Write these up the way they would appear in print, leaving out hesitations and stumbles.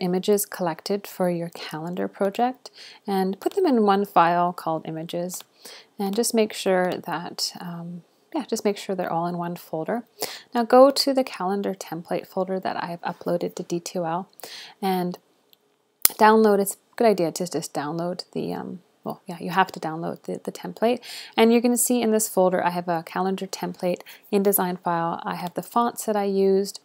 images collected for your calendar project and put them in one file called images, and just make sure that just make sure they're all in one folder. Now go to the calendar template folder that I have uploaded to D2L and download. It's a good idea to just download the well, yeah, you have to download the template. And you're going to see in this folder I have a calendar template InDesign file. I have the fonts that I used.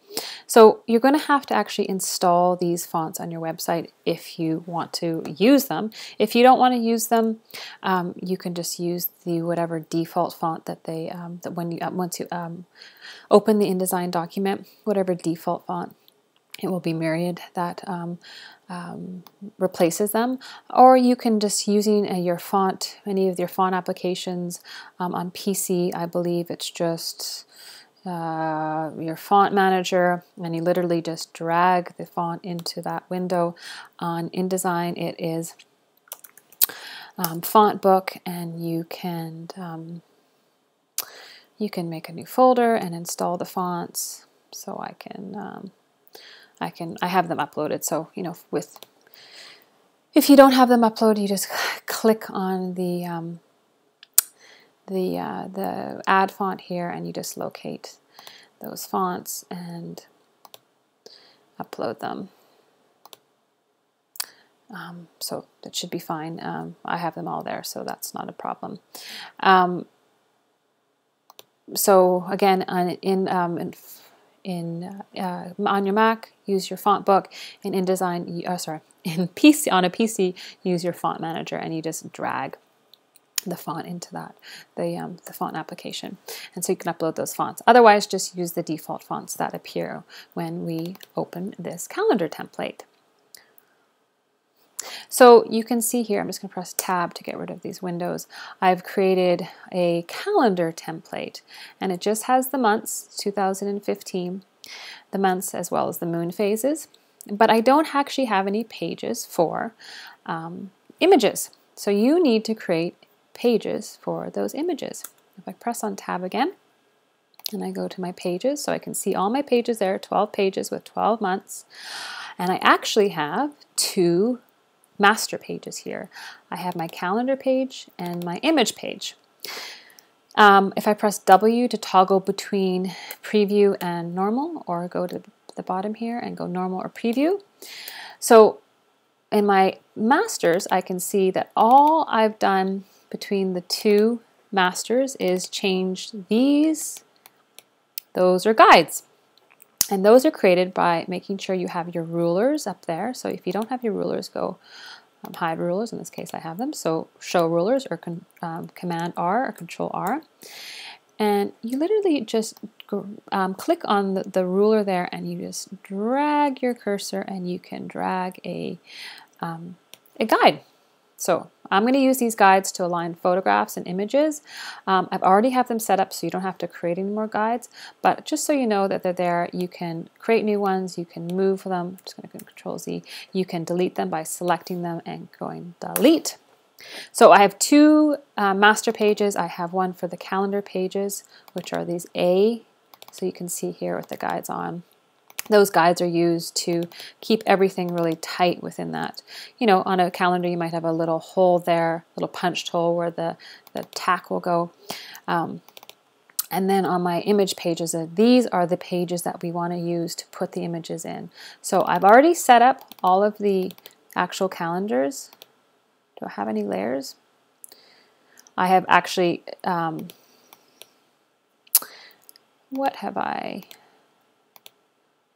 So you're going to have to actually install these fonts on your website if you want to use them. If you don't want to use them, you can just use the whatever default font that they that when you once you open the InDesign document, whatever default font, it will be Myriad that replaces them, or you can just using your font, any of your font applications on PC. I believe it's just your font manager, and you literally just drag the font into that window. On InDesign, it is Font Book, and you can make a new folder and install the fonts. So I have them uploaded, so you know, if you don't have them uploaded, you just click on the add font here, and you just locate those fonts and upload them. So that should be fine. I have them all there, so that's not a problem. So again, on your Mac, use your font book. In InDesign, in PC, on a PC, use your font manager, and you just drag the font into that, the font application, and so you can upload those fonts. Otherwise, just use the default fonts that appear when we open this calendar template. So you can see here, I'm just going to press Tab to get rid of these windows. I've created a calendar template, and it just has the months, 2015, the months as well as the moon phases, but I don't actually have any pages for images. So you need to create pages for those images. If I press on Tab again, and I go to my pages, so I can see all my pages there, 12 pages with 12 months, and I actually have two master pages here. I have my calendar page and my image page. If I press W to toggle between preview and normal, or go to the bottom here and go normal or preview. So in my masters, I can see that all I've done between the two masters is change these. Those are guides. And those are created by making sure you have your rulers up there. So if you don't have your rulers, go hide rulers. In this case, I have them. So show rulers, or Command R or Control R. And you literally just click on the ruler there, and you just drag your cursor, and you can drag a guide. So I'm going to use these guides to align photographs and images. I've already have them set up, so you don't have to create any more guides, but just so you know that they're there, you can create new ones, you can move them. I'm just going to Control Z. You can delete them by selecting them and going delete. So I have two master pages. I have one for the calendar pages, which are these A, so you can see here with the guides on. Those guides are used to keep everything really tight within that. You know, on a calendar you might have a little hole there, little punched hole where the tack will go. And then on my image pages, these are the pages that we want to use to put the images in. So I've already set up all of the actual calendars. Do I have any layers? I have actually, what have I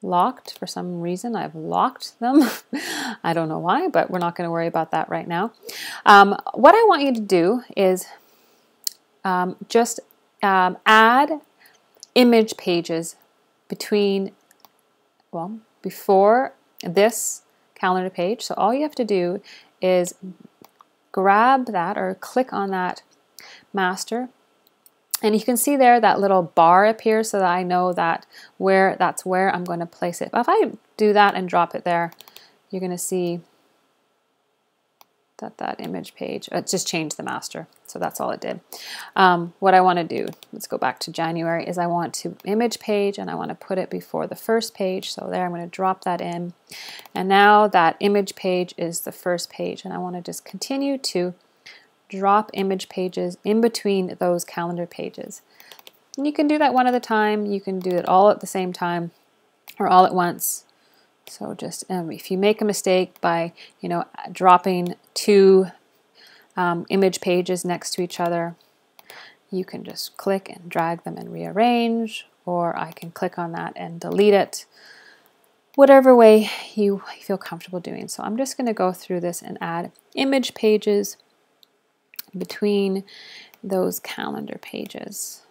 locked? For some reason I've locked them. I don't know why, but we're not going to worry about that right now. What I want you to do is just add image pages before this calendar page. So all you have to do is grab that or click on that master, and you can see there that little bar appears, so that I know that that's where I'm going to place it. If I do that and drop it there, you're going to see that image page. It just changed the master, so that's all it did. What I want to do, let's go back to January, is I want to image page and I want to put it before the first page. So there, I'm going to drop that in. And now that image page is the first page, and I want to just continue to drop image pages in between those calendar pages. And you can do that one at a time. You can do it all at the same time or all at once. So just if you make a mistake by, dropping two image pages next to each other, you can just click and drag them and rearrange, or I can click on that and delete it, whatever way you feel comfortable doing. So I'm just going to go through this and add image pages between those calendar pages.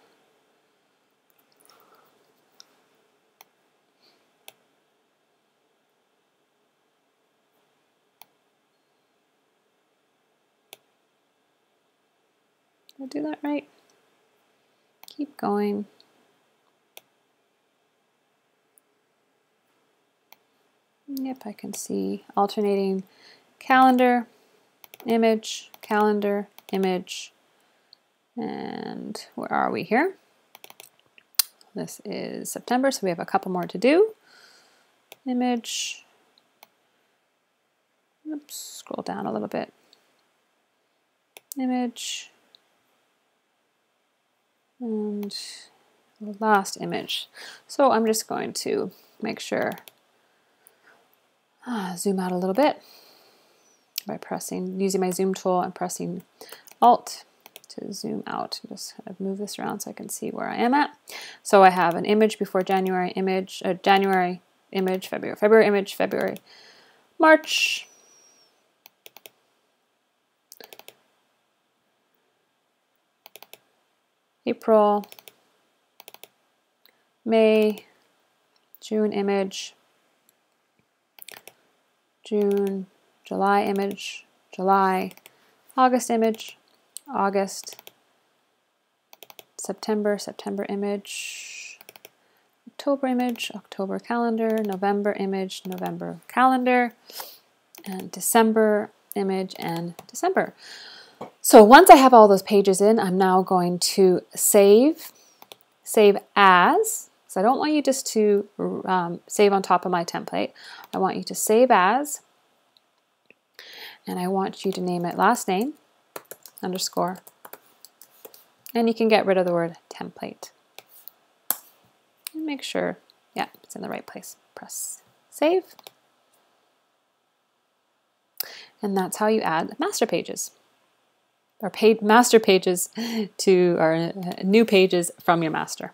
Did I do that right? Keep going. Yep, I can see alternating calendar, image, calendar, image, and where are we here? This is September, so we have a couple more to do. Image, oops, scroll down a little bit. Image, and the last image. So I'm just going to make sure, zoom out a little bit by using my zoom tool and pressing Alt to zoom out. Just kind of move this around so I can see where I am at. So I have an image before January, image, January, image, February, February, image, February, March, April, May, June image, June, July image, July, August image, August, September, September image, October image, October calendar, November image, November calendar, and December image and December. So once I have all those pages in, I'm now going to save as. So I don't want you just to save on top of my template. I want you to save as, and I want you to name it last name, underscore, and you can get rid of the word template. And make sure, yeah, it's in the right place. Press save. And that's how you add master pages, or master pages to, or new pages from your master.